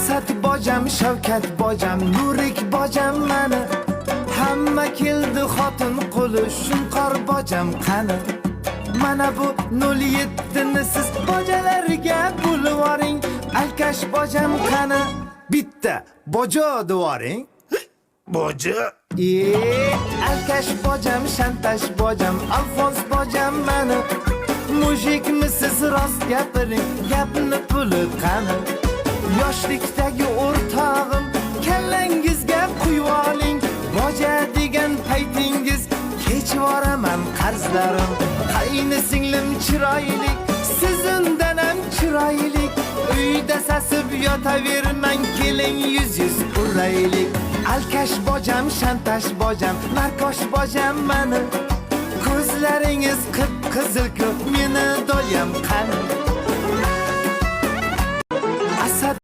Asad bojam, Shavkat bojam, Nurik bojam mani. Hamma keldi xotin qo'li, shunqor bojam qani. Mana bu 07ni siz bojalarga bulvoring, alkash bojam qani. Bitta bojo devoring. Boja. Alkash bojam, shantash bojam, alfons bojam mani. Mujikmisiz rost gapiring, gapni puli qani. Yoshlikdagi o'rtog'im, kallangizga quyib oling. Boja degan paytingiz kechvoraman qarzlarim. Qayni singlim chiroyli, siz undan ham chiroyli. Uyda sasib yotavermang, keling yuz uraylik. Alkash bojam, shantash bojam, narkosh bojam mani. Ko'zlaringiz qip-qizil ko'p, meni doyam qani.